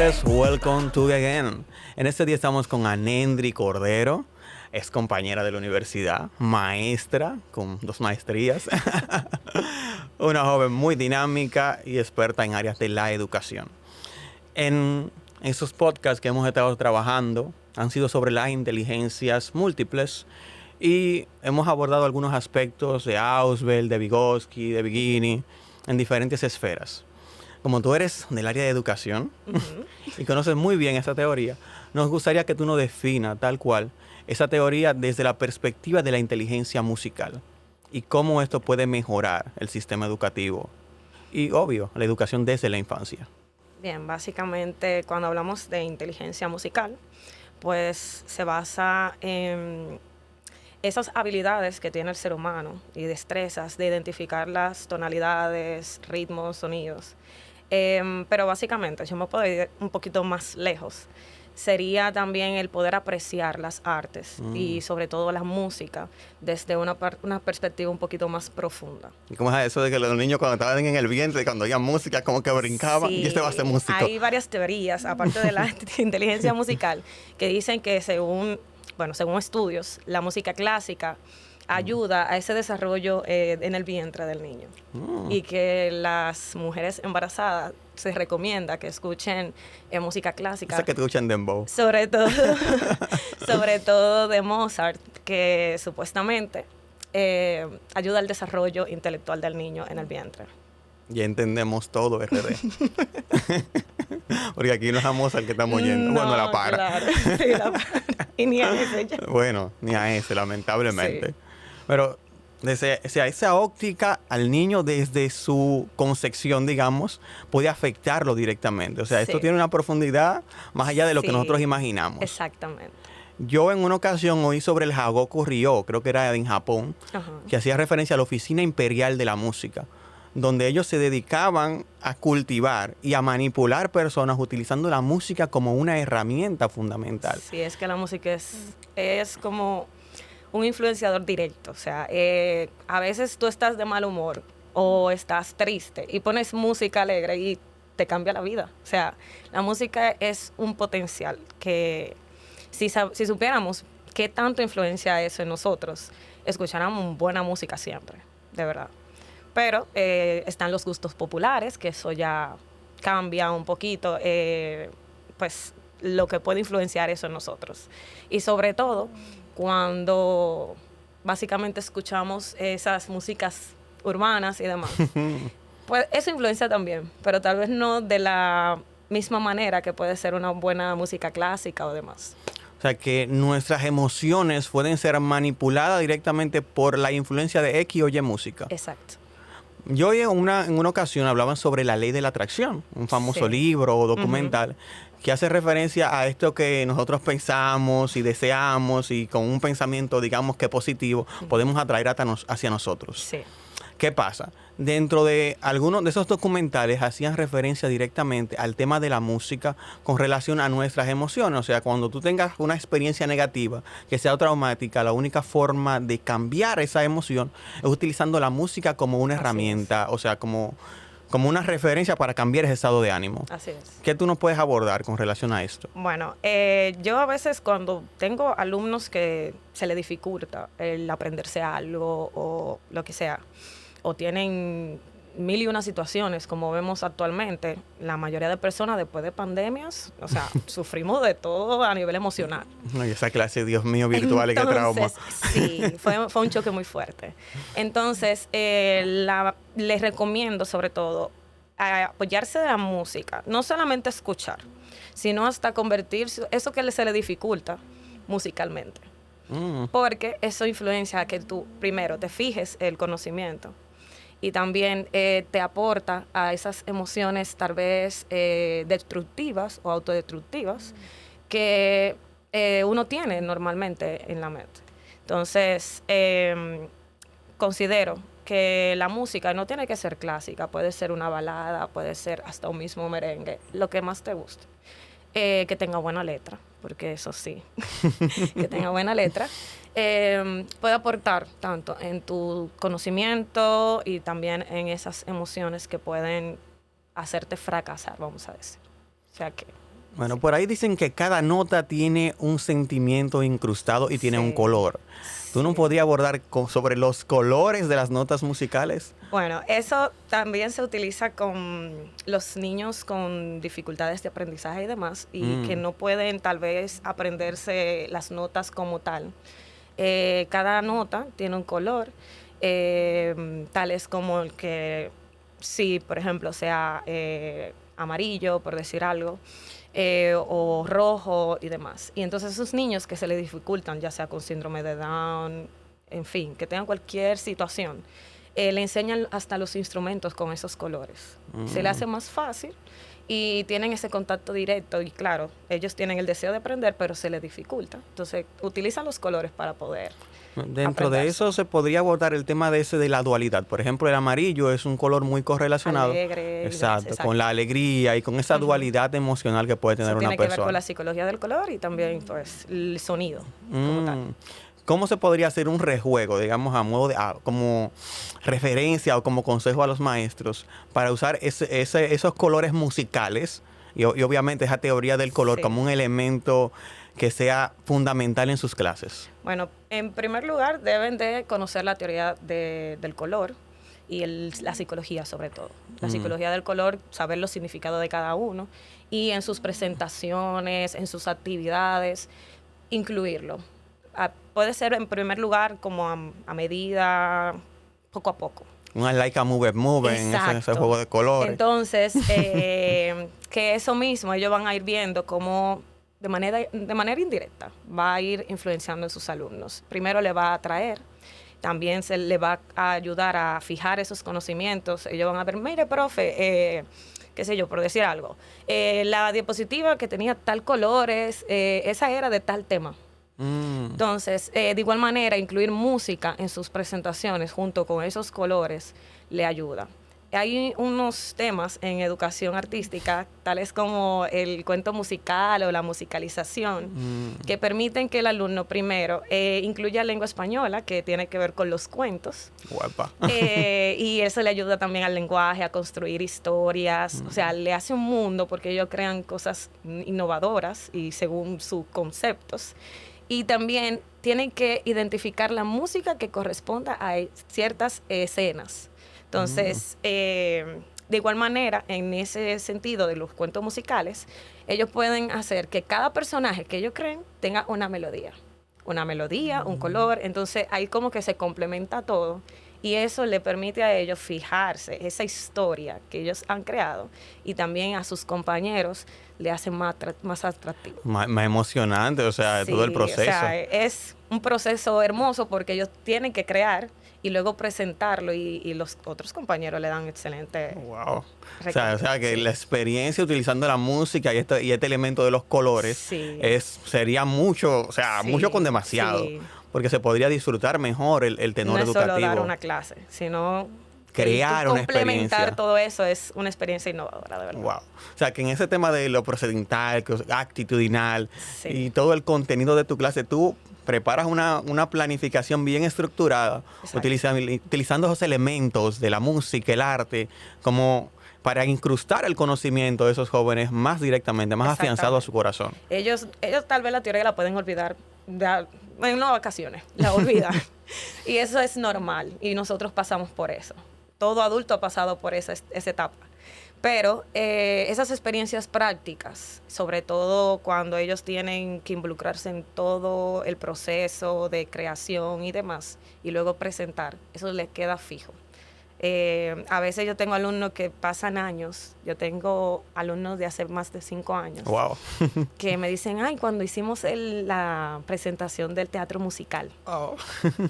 señores, welcome to again. En este día estamos con Anendry Cordero, es compañera de la universidad, maestra con 2 maestrías, una joven muy dinámica y experta en áreas de la educación. En esos podcasts que hemos estado trabajando han sido sobre las inteligencias múltiples y hemos abordado algunos aspectos de Ausubel, de Vygotsky, de Vigini, en diferentes esferas. Como tú eres del área de educación y conoces muy bien esa teoría, nos gustaría que tú nos definas tal cual esa teoría desde la perspectiva de la inteligencia musical y cómo esto puede mejorar el sistema educativo y, obvio, la educación desde la infancia. Bien, básicamente cuando hablamos de inteligencia musical, pues se basa en esas habilidades que tiene el ser humano y destrezas de identificar las tonalidades, ritmos, sonidos. Pero básicamente, yo me puedo ir un poquito más lejos, sería también el poder apreciar las artes y sobre todo la música desde una perspectiva un poquito más profunda. ¿Y cómo es eso de que los niños cuando estaban en el vientre, cuando oían música, como que brincaban Sí, y este va a ser músico? Hay varias teorías, aparte de la inteligencia musical, que dicen que según estudios, la música clásica ayuda a ese desarrollo en el vientre del niño. Y que las mujeres embarazadas se recomienda que escuchen música clásica. O sea, que escuchen dembow. Sobre todo de Mozart, que supuestamente ayuda al desarrollo intelectual del niño en el vientre. Ya entendemos todo, RD. Porque aquí no es a Mozart que estamos oyendo. No, bueno, la para. Claro, sí, la para. Y ni a ese ya. Bueno, ni a ese, lamentablemente. Sí. Pero desde esa óptica al niño desde su concepción, digamos, puede afectarlo directamente. O sea, esto tiene una profundidad más allá de lo que nosotros imaginamos. Exactamente. Yo en una ocasión oí sobre el Hagoku Ryo, creo que era en Japón, que hacía referencia a la Oficina Imperial de la Música, donde ellos se dedicaban a cultivar y a manipular personas utilizando la música como una herramienta fundamental. Sí, es que la música es como un influenciador directo. O sea, a veces tú estás de mal humor o estás triste y pones música alegre y te cambia la vida. O sea, la música es un potencial que si supiéramos qué tanto influencia eso en nosotros, escucháramos buena música siempre, de verdad. Pero están los gustos populares, que eso ya cambia un poquito, pues lo que puede influenciar eso en nosotros. Y sobre todo, cuando básicamente escuchamos esas músicas urbanas y demás, pues eso influencia también, pero tal vez no de la misma manera que puede ser una buena música clásica o demás. O sea, que nuestras emociones pueden ser manipuladas directamente por la influencia de X o Y música. Exacto. Yo en una ocasión hablaban sobre la ley de la atracción, un famoso libro o documental que hace referencia a esto que nosotros pensamos y deseamos y con un pensamiento, digamos que positivo, podemos atraer hacia nosotros. Sí. ¿Qué pasa? Dentro de algunos de esos documentales hacían referencia directamente al tema de la música con relación a nuestras emociones. O sea, cuando tú tengas una experiencia negativa que sea traumática, la única forma de cambiar esa emoción es utilizando la música como una herramienta, o sea, como una referencia para cambiar ese estado de ánimo. Así es. ¿Qué tú nos puedes abordar con relación a esto? Bueno, yo a veces cuando tengo alumnos que se les dificulta el aprenderse algo o lo que sea, o tienen 1001 situaciones, como vemos actualmente, la mayoría de personas después de pandemias, o sea, sufrimos de todo a nivel emocional. Y esa clase, Dios mío, virtual y qué trauma. Sí, fue un choque muy fuerte. Entonces, les recomiendo sobre todo apoyarse de la música, no solamente escuchar, sino hasta convertir eso que se le dificulta musicalmente. Porque eso influencia a que tú primero te fijes el conocimiento y también te aporta a esas emociones tal vez destructivas o autodestructivas que uno tiene normalmente en la mente. Entonces, considero que la música no tiene que ser clásica, puede ser una balada, puede ser hasta un mismo merengue, lo que más te guste. Que tenga buena letra, porque eso sí, que tenga buena letra, puede aportar tanto en tu conocimiento y también en esas emociones que pueden hacerte fracasar, vamos a decir. O sea que Bueno, por ahí dicen que cada nota tiene un sentimiento incrustado y tiene un color. ¿Tú no podrías abordar sobre los colores de las notas musicales? Bueno, eso también se utiliza con los niños con dificultades de aprendizaje y demás, y que no pueden tal vez aprenderse las notas como tal. Cada nota tiene un color, tales como el que, si por ejemplo sea amarillo, por decir algo, o rojo y demás. Y entonces esos niños que se les dificultan, ya sea con síndrome de Down, en fin, que tengan cualquier situación, le enseñan hasta los instrumentos con esos colores. Se le hace más fácil y tienen ese contacto directo y claro, ellos tienen el deseo de aprender, pero se les dificulta. Entonces utilizan los colores para poder Dentro de eso se podría abordar el tema de la dualidad. Por ejemplo, el amarillo es un color muy correlacionado. Alegre. Exacto, con la alegría y con esa dualidad emocional que puede tener Eso una tiene que ver persona. con la psicología del color y también pues el sonido como tal. ¿Cómo se podría hacer un rejuego, digamos, a modo de, como referencia o como consejo a los maestros para usar esos colores musicales y obviamente esa teoría del color como un elemento que sea fundamental en sus clases? Bueno, en primer lugar deben de conocer la teoría del color y la psicología sobre todo. La psicología del color, saber los significados de cada uno y en sus presentaciones, en sus actividades, incluirlo. Puede ser en primer lugar como a medida, poco a poco. Un like a move en ese juego de colores. Entonces, que eso mismo ellos van a ir viendo cómo de manera indirecta va a ir influenciando en sus alumnos. Primero le va a atraer, también se le va a ayudar a fijar esos conocimientos. Ellos van a ver, mire, profe, qué sé yo, por decir algo, la diapositiva que tenía tal colores, esa era de tal tema. Entonces, de igual manera, incluir música en sus presentaciones junto con esos colores le ayuda. Hay unos temas en educación artística, tales como el cuento musical o la musicalización, que permiten que el alumno primero incluya lengua española, que tiene que ver con los cuentos. Guapa. Y eso le ayuda también al lenguaje, a construir historias. O sea, le hace un mundo porque ellos crean cosas innovadoras y según sus conceptos. Y también tienen que identificar la música que corresponda a ciertas escenas. Entonces, de igual manera, en ese sentido de los cuentos musicales, ellos pueden hacer que cada personaje que ellos creen tenga una melodía. Una melodía, un color. Entonces, ahí como que se complementa todo. Y eso le permite a ellos fijarse, esa historia que ellos han creado. Y también a sus compañeros le hacen más atractivo. Más emocionante, o sea, sí, todo el proceso. O sea, es un proceso hermoso porque ellos tienen que crear y luego presentarlo y los otros compañeros le dan excelente. Wow. O sea que la experiencia utilizando la música y este elemento de los colores sería mucho, o sea, mucho con demasiado. Porque se podría disfrutar mejor el tenor educativo. No es solo dar una clase, sino crear una experiencia. Complementar todo eso es una experiencia innovadora, de verdad. Wow. O sea, que en ese tema de lo procedimental, actitudinal y todo el contenido de tu clase, tú preparas una planificación bien estructurada, utilizando esos elementos de la música, el arte, como para incrustar el conocimiento de esos jóvenes más directamente, más afianzado a su corazón. Ellos tal vez la teoría la pueden olvidar en unas vacaciones, la olvidan. Y eso es normal y nosotros pasamos por eso. Todo adulto ha pasado por esa etapa. Pero esas experiencias prácticas, sobre todo cuando ellos tienen que involucrarse en todo el proceso de creación y demás, y luego presentar, eso les queda fijo. A veces yo tengo alumnos que pasan años, yo tengo alumnos de hace más de 5 años, wow, que me dicen, ay, cuando hicimos la presentación del teatro musical. Oh.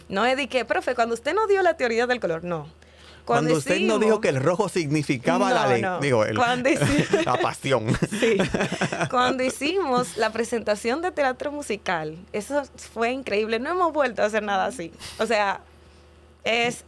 No es de que, profe, cuando usted nos dio la teoría del color, no. Cuando usted no dijo que el rojo significaba la pasión. Sí. Cuando hicimos la presentación de teatro musical, eso fue increíble. No hemos vuelto a hacer nada así. O sea, es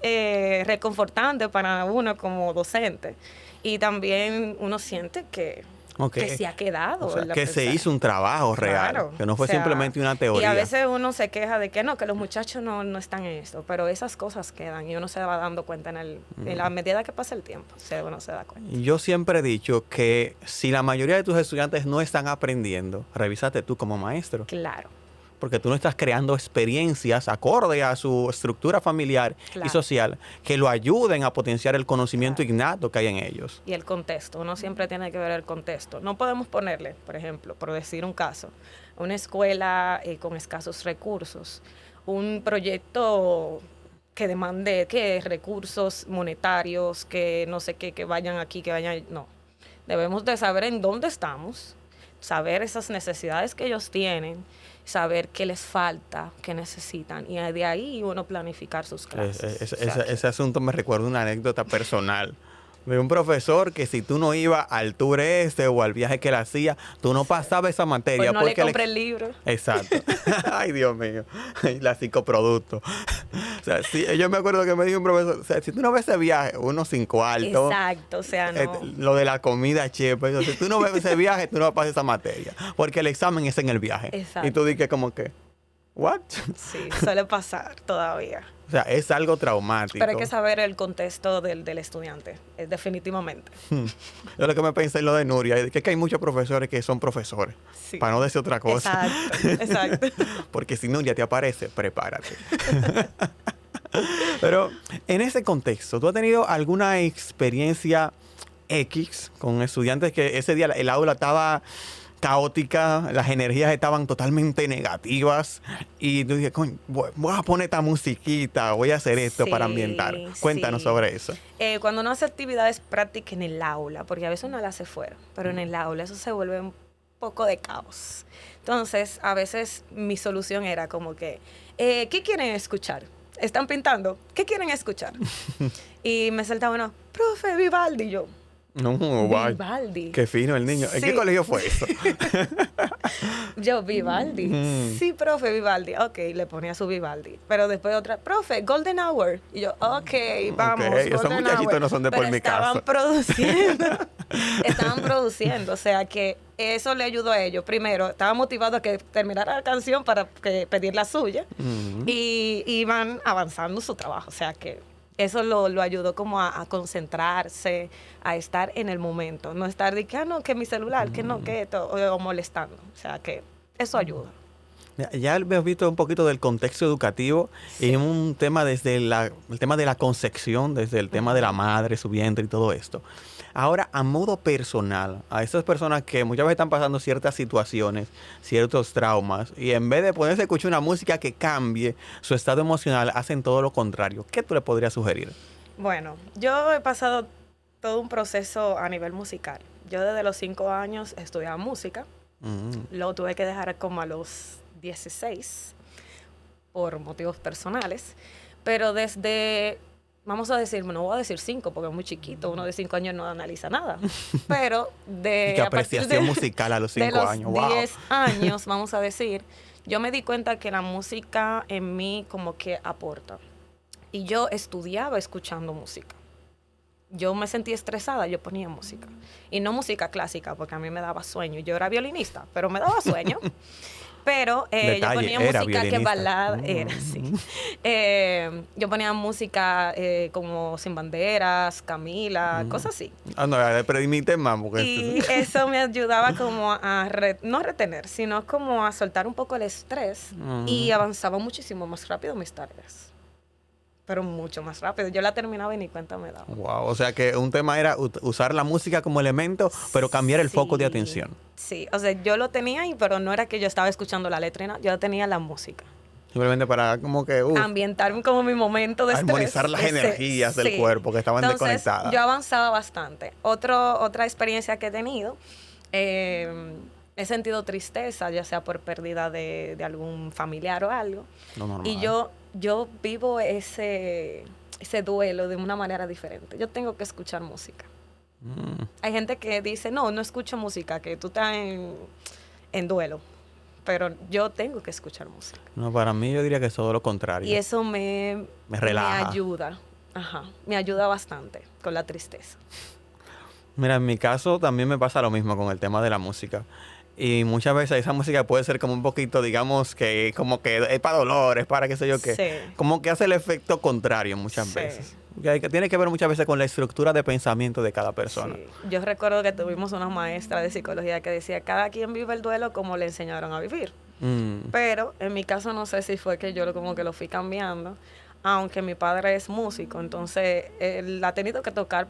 reconfortante para uno como docente. Y también uno siente que Ok. que se ha quedado. O sea, el que se aprendizaje. hizo un trabajo real, Claro, que no fue o sea, simplemente una Y teoría. a veces uno se queja de que no, que los muchachos no están en esto, pero esas cosas quedan y uno se va dando cuenta en la medida que pasa el tiempo, uno se da cuenta. Yo siempre he dicho que si la mayoría de tus estudiantes no están aprendiendo, revísate tú como maestro. Claro. Porque tú no estás creando experiencias acorde a su estructura familiar y social que lo ayuden a potenciar el conocimiento innato que hay en ellos. Y el contexto, uno siempre tiene que ver el contexto. No podemos ponerle, por ejemplo, por decir un caso, una escuela con escasos recursos, un proyecto que demande recursos monetarios, que no sé qué, que vayan aquí, que vayan... No, debemos de saber en dónde estamos, saber esas necesidades que ellos tienen, saber qué les falta, qué necesitan, y de ahí uno planificar sus clases. Ese asunto me recuerda una anécdota personal de un profesor que si tú no ibas al tour o al viaje que él hacía, tú no pasabas esa materia. Pues no le compré el libro. Exacto. Ay, Dios mío. La psicoproducto. O sea, sí, yo me acuerdo que me dijo un profesor, o sea, si tú no ves ese viaje, uno sin cuarto. Exacto, o sea, no. Lo de la comida, che, pues, si tú no ves ese viaje, tú no pasas esa materia. Porque el examen es en el viaje. Exacto. Y tú dices como que, ¿what? Sí, suele pasar todavía. O sea, es algo traumático. Pero hay que saber el contexto del estudiante, definitivamente. Yo lo que me pensé en lo de Nuria, es que hay muchos profesores que son profesores, Sí. para no decir otra cosa. Exacto. Porque si Nuria te aparece, prepárate. Pero en ese contexto, ¿tú has tenido alguna experiencia X con estudiantes que ese día el aula estaba caótica, las energías estaban totalmente negativas y tú dices, coño, voy a poner esta musiquita, voy a hacer esto para ambientar? Cuéntanos sobre eso. Cuando uno hace actividades prácticas en el aula, porque a veces uno las hace fuera, pero en el aula eso se vuelve un poco de caos. Entonces, a veces mi solución era como que, ¿qué quieren escuchar? ¿Están pintando? ¿Qué quieren escuchar? Y me saltaba uno, profe, Vivaldi, y yo. No, Vivaldi. Qué fino el niño. ¿En qué colegio fue eso? Yo, Vivaldi. Sí, profe, Vivaldi. Ok, le ponía su Vivaldi. Pero después otra, profe, Golden Hour. Y yo, ok, vamos, Okay. Esos Golden muchachitos Hour. no son de por mi casa. Estaban produciendo. O sea que eso le ayudó a ellos. Primero, estaba motivado a que terminara la canción para pedir la suya. Y iban avanzando su trabajo. O sea que eso lo ayudó como a concentrarse, a estar en el momento. No estar de que, no, que mi celular, que no, que esto, o molestando. O sea que eso ayuda. Ya hemos visto un poquito del contexto educativo y un tema desde el tema de la concepción, desde el tema de la madre, su vientre y todo esto. Ahora, a modo personal, a esas personas que muchas veces están pasando ciertas situaciones, ciertos traumas, y en vez de ponerse a escuchar una música que cambie su estado emocional, hacen todo lo contrario. ¿Qué tú le podrías sugerir? Bueno, yo he pasado todo un proceso a nivel musical. Yo desde los 5 años estudiaba música. Lo tuve que dejar como a los 16 por motivos personales. Pero desde... Vamos a decir, no voy a decir 5 porque es muy chiquito, uno de 5 años no analiza nada. Pero de... ¿Qué apreciación musical a los 5 años? De los 10 años, vamos a decir, yo me di cuenta que la música en mí como que aporta. Y yo estudiaba escuchando música. Yo me sentía estresada, yo ponía música. Y no música clásica, porque a mí me daba sueño. Yo era violinista, pero me daba sueño. Pero yo ponía música que balada. Yo ponía música como Sin Banderas, Camila, cosas así. No, pero mi tema. Y eso me ayudaba como a, no retener, sino como a soltar un poco el estrés. Y avanzaba muchísimo más rápido mis tareas. Pero mucho más rápido. Yo la terminaba y ni cuenta me daba. Wow, o sea que un tema era usar la música como elemento, pero cambiar el foco de atención. Sí, o sea, yo lo tenía ahí, pero no era que yo estaba escuchando la letra, yo tenía la música. Simplemente para como que... ambientarme como mi momento de estrés. Armonizar las energías del cuerpo que estaban desconectadas. Yo avanzaba bastante. Otra experiencia que he tenido, he sentido tristeza, ya sea por pérdida de algún familiar o algo. No, normal. Y yo vivo ese duelo de una manera diferente. Yo tengo que escuchar música. Hay gente que dice, no escucho música, que tú estás en duelo. Pero yo tengo que escuchar música. No, para mí yo diría que es todo lo contrario. Y eso me relaja. Me ayuda. Me ayuda bastante con la tristeza. Mira, en mi caso también me pasa lo mismo con el tema de la música. Y muchas veces esa música puede ser como un poquito, digamos, que como que es para dolor, es para qué sé yo qué. Sí. Como que hace el efecto contrario muchas Sí. veces. Que tiene que ver muchas veces con la estructura de pensamiento de cada persona. Sí. Yo recuerdo que tuvimos una maestra de psicología que decía, cada quien vive el duelo como le enseñaron a vivir. Mm. Pero en mi caso no sé si fue que yo como que lo fui cambiando, aunque mi padre es músico, entonces él ha tenido que tocar,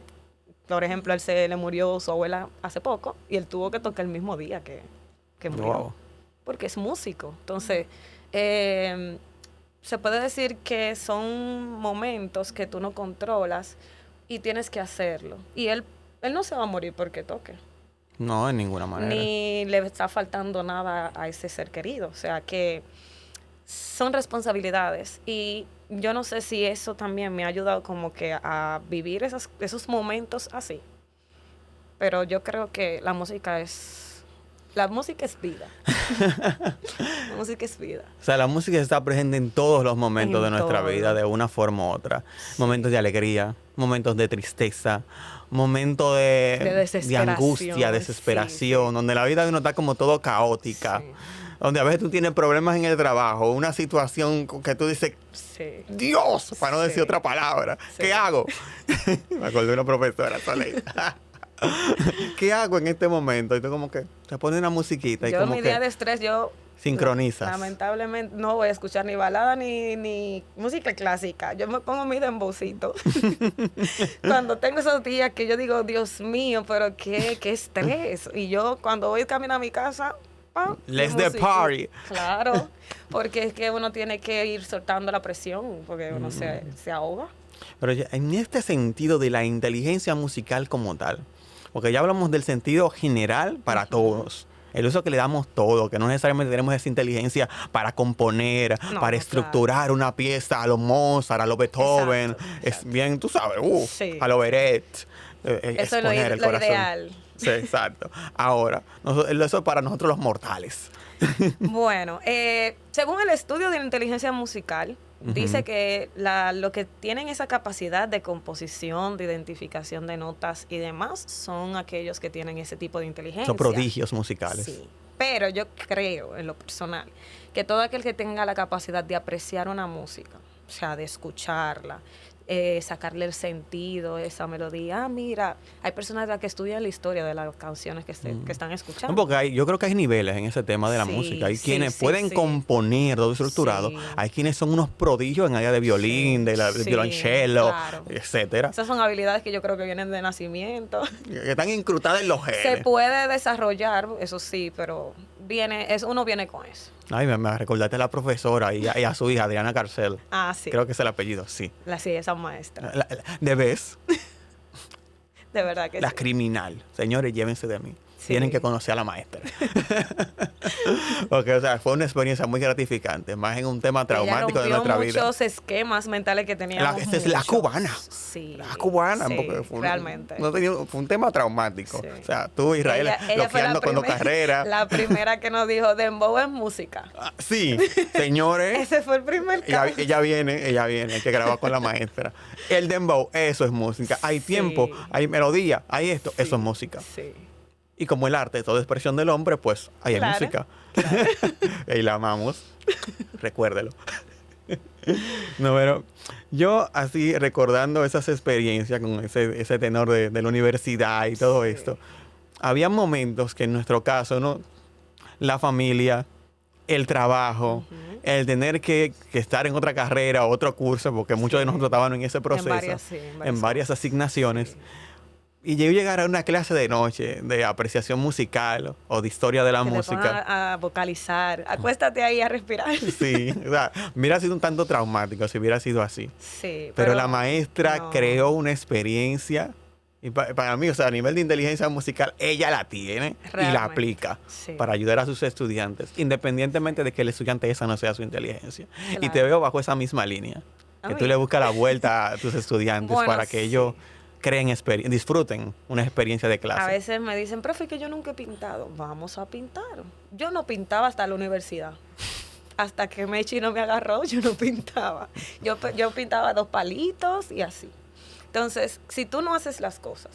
por ejemplo, él se le murió su abuela hace poco y él tuvo que tocar el mismo día que murió, Wow. porque es músico. Entonces, se puede decir que son momentos que tú no controlas y tienes que hacerlo. Y él no se va a morir porque toque. No, de ninguna manera. Ni le está faltando nada a ese ser querido. O sea que son responsabilidades. Y yo no sé si eso también me ha ayudado como que a vivir esos momentos así. Pero yo creo que la música es vida. La música es vida. O sea, la música está presente en todos los momentos En de nuestra todo. vida, de una forma u otra. Momentos de alegría, momentos de tristeza, momentos De de desesperación, angustia, desesperación, sí, sí. donde la vida de uno está como todo caótica. Sí. Donde a veces tú tienes problemas en el trabajo, una situación que tú dices, Sí. Dios, para no decir Sí. otra palabra, Sí. ¿qué hago? Me acordé de una profesora, Soleil. ¿Qué hago en este momento? Y tú como que te pones una musiquita y Yo como mi que día de estrés, sincronizas. lamentablemente no voy a escuchar ni balada ni música clásica. Yo me pongo mi dembowcito. Cuando tengo esos días que yo digo, Dios mío, pero qué estrés. Y yo cuando voy camino a mi casa, ¡pam! Let's mi the música. party. Claro, porque es que uno tiene que ir soltando la presión, porque uno se ahoga. Pero en este sentido de la inteligencia musical como tal, porque ya hablamos del sentido general para todos, el uso que le damos todo, que no necesariamente tenemos esa inteligencia para componer, No, para estructurar una pieza a lo Mozart, a lo Beethoven, Exacto, es bien, tú sabes, Sí. a lo Beret, Eso es lo exponer el corazón. ideal. Sí, exacto. Ahora, eso es para nosotros los mortales. Bueno, según el estudio de la inteligencia musical, dice que lo que tienen esa capacidad de composición, de identificación de notas y demás, son aquellos que tienen ese tipo de inteligencia. Son prodigios musicales. Sí, pero yo creo, en lo personal, que todo aquel que tenga la capacidad de apreciar una música, o sea, de escucharla, sacarle el sentido, esa melodía. Ah, mira, hay personas que estudian la historia de las canciones que están escuchando. No, porque yo creo que hay niveles en ese tema de la Sí, música. Hay sí, quienes sí, pueden sí. componer todo estructurado. Sí. Hay quienes son unos prodigios en área de violín, de Sí, violonchelo, claro. etcétera. Esas son habilidades que yo creo que vienen de nacimiento. Que están incrustadas en los Se genes. puede desarrollar, eso sí, pero uno viene con eso. Ay, me recordaste a la profesora y a su hija, Adriana Carcel. Ah, sí. Creo que es el apellido, sí. Sí, esa maestra. De vez, De verdad que la sí. criminal. Señores, llévense de mí. Sí. Tienen que conocer a la maestra. Porque, o sea, fue una experiencia muy gratificante, más en un tema traumático de Ella nuestra rompió vida. muchos esquemas mentales que teníamos. Esta es la muchos. cubana. Sí. La cubana, sí, porque fue, realmente. fue un tema traumático. Sí. O sea, tú, Israel, Ella fue bloqueando con dos carreras. la primera que nos dijo, Dembow es música. Ah, sí, señores. Ese fue el primer caso. Ella viene, hay que grabar con la maestra. El dembow, eso es música. Hay tiempo, hay melodía, hay esto, Sí, eso es música. Sí. Y como el arte, toda expresión del hombre, pues ahí hay Claro, música. Y la amamos. Recuérdelo. No, pero yo así recordando esas experiencias con ese tenor de la universidad y todo Sí. esto, había momentos que en nuestro caso, ¿no? La familia, el trabajo, el tener que estar en otra carrera, otro curso, porque muchos de nosotros estaban en ese proceso, en varias asignaciones. Sí. Y yo llegar a una clase de noche de apreciación musical o de historia de la Que te música. pongan a vocalizar. Acuéstate ahí a respirar. Sí, o sea, hubiera sido un tanto traumático si hubiera sido así. Sí, Pero la maestra no. creó una experiencia y para mí, o sea, a nivel de inteligencia musical, ella la tiene y la Realmente, aplica sí. para ayudar a sus estudiantes, independientemente de que el estudiante esa no sea su inteligencia. Y te Claro. veo bajo esa misma línea, Ah, que tú mira. le buscas la vuelta a tus estudiantes Bueno, para que sí. ellos creen disfruten una experiencia de clase. A veces me dicen, profe, que yo nunca he pintado. Vamos a pintar. Yo no pintaba hasta la universidad. Hasta que Mechi no me agarró, yo no pintaba. Yo pintaba 2 palitos y así. Entonces, si tú no haces las cosas,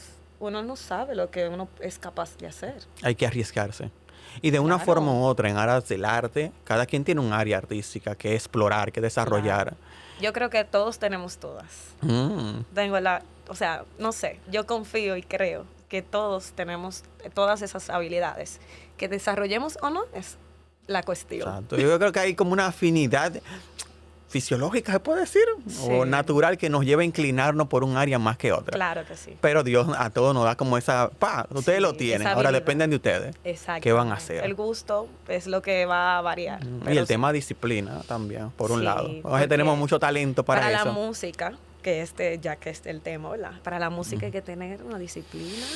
uno no sabe lo que uno es capaz de hacer. Hay que arriesgarse. Y de una Claro. forma u otra, en aras del arte, cada quien tiene un área artística que explorar, que desarrollar. Yo creo que todos tenemos todas. Mm. Tengo o sea, no sé, yo confío y creo que todos tenemos todas esas habilidades. Que desarrollemos o no es la cuestión. Exacto. Yo creo que hay como una afinidad fisiológica, se puede decir, o Sí. natural que nos lleva a inclinarnos por un área más que otra. Claro que sí. Pero Dios a todos nos da como esa, ustedes Sí, lo tienen, esa ahora habilidad. dependen de ustedes. Exacto. ¿Qué van a hacer? El gusto es lo que va a variar. Y Pero el tema disciplina también, por un Sí, lado. Oye, porque tenemos mucho talento para la eso. música, ya que es el tema, ¿verdad? Para la música hay que tener una disciplina.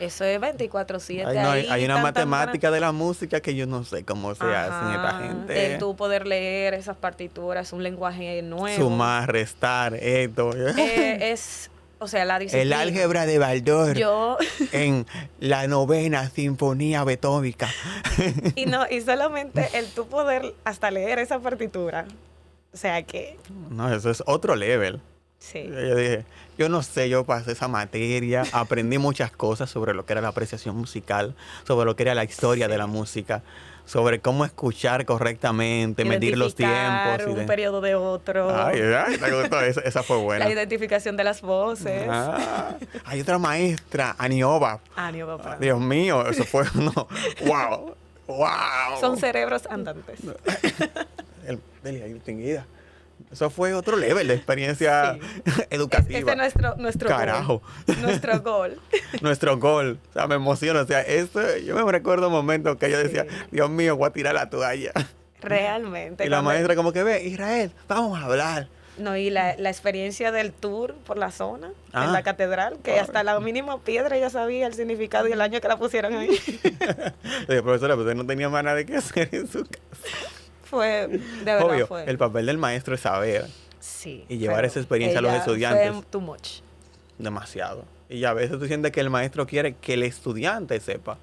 Eso es 24/7. Hay una tan, matemática de la música que yo no sé cómo se hacen esta Ajá, gente. el tú poder leer esas partituras, un lenguaje nuevo. Sumar, restar, esto. O sea, la disciplina. El álgebra de Baldor Yo, en la 9ª Sinfonía Beethovénica. y solamente el tú poder hasta leer esa partitura. O sea que, No, eso es otro level. sí. Yo dije, yo no sé, yo pasé esa materia, aprendí muchas cosas sobre lo que era la apreciación musical, sobre lo que era la historia Sí. de la música, sobre cómo escuchar correctamente, medir los Identificar tiempos. un periodo de otro. Ay, me gustó, esa fue buena. La identificación de las voces. Ah, hay otra maestra, Anioba. Ánimo, papá. Dios mío, eso fue wow, wow. Son cerebros andantes. Delia, distinguida. Eso fue otro level de experiencia Sí. educativa. Ese es nuestro Carajo. gol. Nuestro gol. Nuestro gol. O sea, me emociona. O sea, yo me recuerdo momentos que yo decía, Sí. Dios mío, voy a tirar la toalla. Realmente. Y la cuando- maestra como que ve, Israel, vamos a hablar. No, y la experiencia del tour por la zona, Ah. en la catedral, que hasta la mínima piedra ya sabía el significado y el año que la pusieron ahí. Le dije, profesora, pues usted no tenía más nada que hacer en su casa. De verdad Obvio, fue. el papel del maestro es saber Sí. y llevar pero esa experiencia a los ella estudiantes. Fue too much. demasiado. Y a veces tú sientes que el maestro quiere que el estudiante sepa,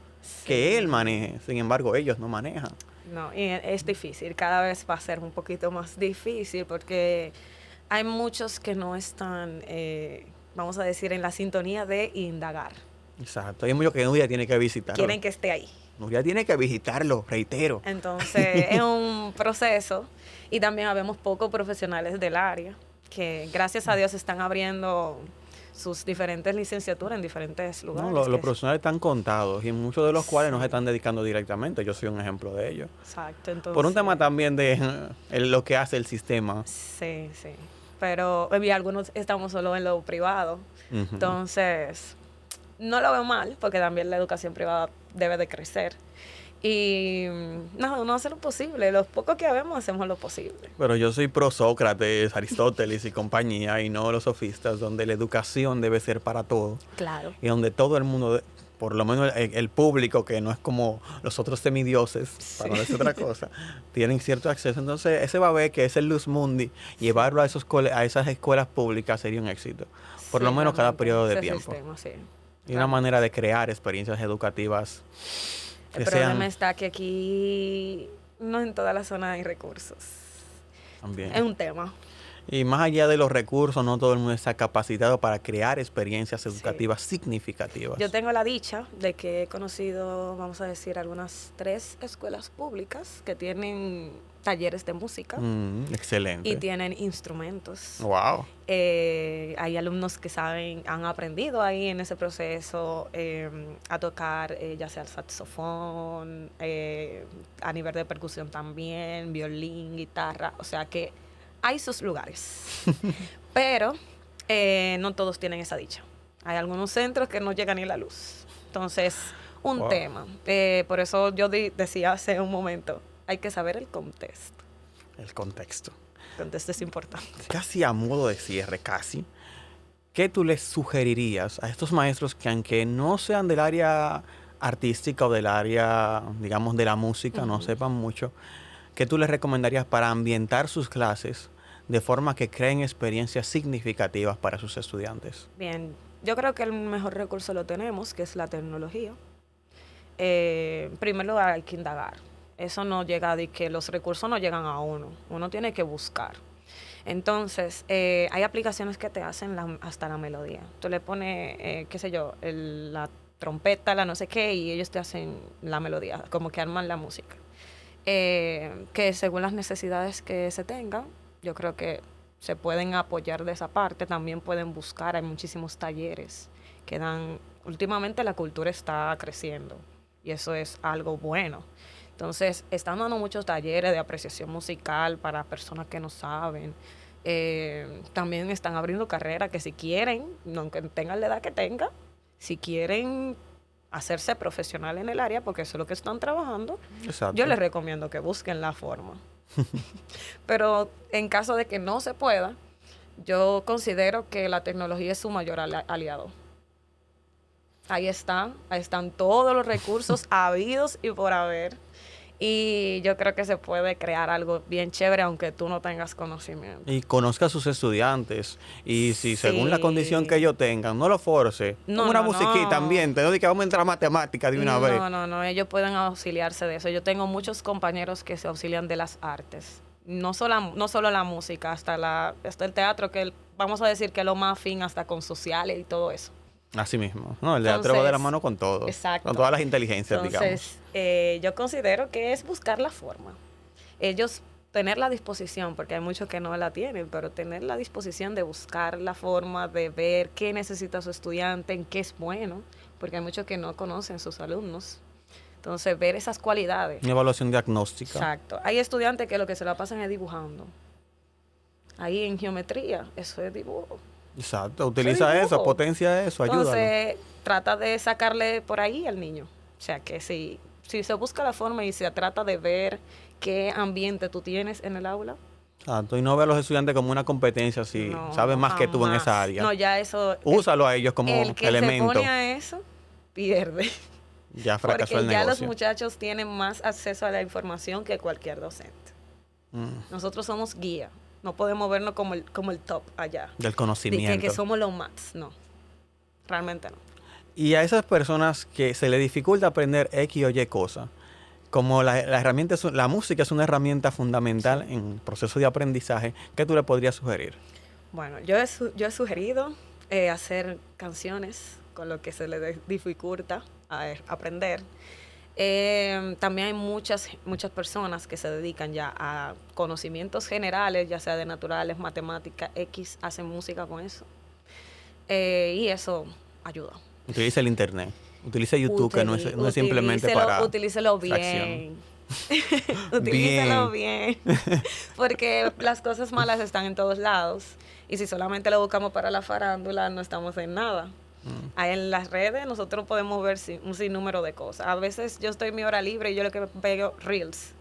que él maneje. Sin embargo, ellos no manejan. No, y es difícil, cada vez va a ser un poquito más difícil porque hay muchos que no están, vamos a decir, en la sintonía de indagar. Exacto. Hay muchos que Nuria tiene que visitarlo. Quieren que esté ahí. Nuria tiene que visitarlo, reitero. Entonces es un proceso y también habemos pocos profesionales del área que gracias a Dios están abriendo sus diferentes licenciaturas en diferentes No, lugares. los que- profesionales están contados y muchos de los cuales no Sí. se están dedicando directamente. Yo soy un ejemplo de ello. Exacto, entonces... Por un tema también de lo que hace el sistema. Sí, sí. Pero y algunos estamos solo en lo privado. Ujú. Entonces, no lo veo mal, porque también la educación privada debe de crecer. Y no, uno hace lo posible. Los pocos que habemos hacemos lo posible. Pero yo soy pro Sócrates, Aristóteles y compañía, y no los sofistas, donde la educación debe ser para todos. Claro. Y donde todo el mundo, por lo menos el público, que no es como los otros semidioses, para no decir otra cosa, tienen cierto acceso. Entonces, ese va a ver que es el Luz Mundi, llevarlo a esas escuelas públicas sería un éxito. Por lo menos cada periodo de tiempo. Y una manera de crear experiencias educativas El que problema sean está que aquí no en toda la zona hay recursos. también. Es un tema. Y más allá de los recursos, no todo el mundo está capacitado para crear experiencias educativas significativas. Yo tengo la dicha de que he conocido, vamos a decir, algunas 3 escuelas públicas que tienen talleres de música Excelente. y tienen instrumentos. Wow. Hay alumnos que han aprendido ahí en ese proceso a tocar ya sea el saxofón, a nivel de percusión también, violín, guitarra, o sea que hay sus lugares. Pero no todos tienen esa dicha. Hay algunos centros que no llega ni la luz. Entonces, un Wow. tema. Por eso yo decía hace un momento, hay que saber el contexto. El contexto. El contexto es importante. Casi a modo de cierre, casi. ¿Qué tú les sugerirías a estos maestros que aunque no sean del área artística o del área, digamos, de la música, no sepan mucho, qué tú les recomendarías para ambientar sus clases de forma que creen experiencias significativas para sus estudiantes? Bien, yo creo que el mejor recurso lo tenemos, que es la tecnología. Primero hay que indagar. Eso no llega de que los recursos no llegan a uno. Uno tiene que buscar. Entonces, hay aplicaciones que te hacen hasta la melodía. Tú le pones, qué sé yo, la trompeta, la no sé qué, y ellos te hacen la melodía, como que arman la música. Que según las necesidades que se tengan, yo creo que se pueden apoyar de esa parte. También pueden buscar, hay muchísimos talleres que dan. Últimamente la cultura está creciendo y eso es algo bueno. Entonces, están dando muchos talleres de apreciación musical para personas que no saben. También están abriendo carreras que si quieren, aunque tengan la edad que tengan, si quieren hacerse profesional en el área, porque eso es lo que están trabajando, Exacto. yo les recomiendo que busquen la forma. Pero en caso de que no se pueda, yo considero que la tecnología es su mayor aliado. Ahí están todos los recursos habidos y por haber. Y yo creo que se puede crear algo bien chévere aunque tú no tengas conocimiento. Y conozca a sus estudiantes. Y si Sí. según la condición que ellos tengan, no lo force. No, una no, musiquita no. ambiente. No diga que vamos a entrar a matemáticas de una vez. No, ellos pueden auxiliarse de eso. Yo tengo muchos compañeros que se auxilian de las artes. No solo la música, hasta el teatro, que vamos a decir que es lo más afín hasta con sociales y todo eso. Así mismo. No, el teatro va de la mano con todo. Exacto. Con todas las inteligencias, digamos. Entonces, yo considero que es buscar la forma. Ellos tener la disposición, porque hay muchos que no la tienen, pero tener la disposición de buscar la forma de ver qué necesita su estudiante, en qué es bueno, porque hay muchos que no conocen sus alumnos. Entonces, ver esas cualidades. Una evaluación diagnóstica. Exacto. Hay estudiantes que lo que se la pasan es dibujando. Ahí en geometría, eso es dibujo. Exacto. Utiliza eso, potencia eso, ayúdalo. Entonces, trata de sacarle por ahí al niño. O sea, que si se busca la forma y se trata de ver qué ambiente tú tienes en el aula. Exacto. Y no ve a los estudiantes como una competencia así. No, Saben más que tú en jamás. esa área. No, ya eso. Úsalo a ellos como el que elemento. se pone a eso, pierde. Ya fracasó Porque el ya negocio. los muchachos tienen más acceso a la información que cualquier docente. Mm, Nosotros somos guía. No podemos vernos como el top allá. del conocimiento. Que somos los más. No. Realmente no. Y a esas personas que se les dificulta aprender X o Y cosas, como la herramienta, la música es una herramienta fundamental en el proceso de aprendizaje, ¿qué tú le podrías sugerir? Bueno, yo he sugerido hacer canciones con lo que se les dificulta aprender. También hay muchas personas que se dedican ya a conocimientos generales, ya sea de naturales, matemáticas, X, hacen música con eso. Y eso ayuda. Utiliza el internet, utiliza YouTube, que no es simplemente para Utilícelo bien. Utilícelo bien. Porque las cosas malas están en todos lados. Y si solamente lo buscamos para la farándula, no estamos en nada. Ahí en las redes nosotros podemos ver un sinnúmero de cosas. A veces yo estoy en mi hora libre y yo lo que pego reels.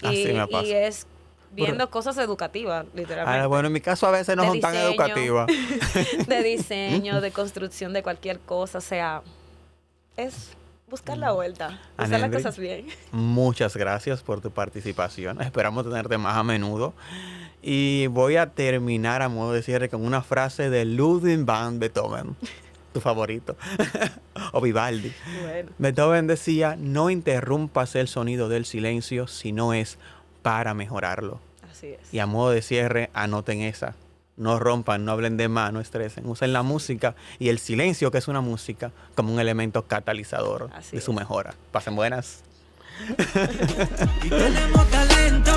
Así me pasa. Y es viendo cosas educativas, literalmente. Bueno, en mi caso a veces no son tan educativas. De diseño, de construcción de cualquier cosa. O sea, es buscar la vuelta, hacer las cosas bien. Muchas gracias por tu participación. Esperamos tenerte más a menudo. Y voy a terminar a modo de cierre con una frase de Ludwig van Beethoven, tu favorito, o Vivaldi. Bueno. Beethoven decía, no interrumpas el sonido del silencio si no es para mejorarlo. Así es. Y a modo de cierre, anoten esa. No rompan, no hablen de más, no estresen. Usen la música y el silencio, que es una música, como un elemento catalizador de su mejora. Pasen buenas. Y tenemos talento.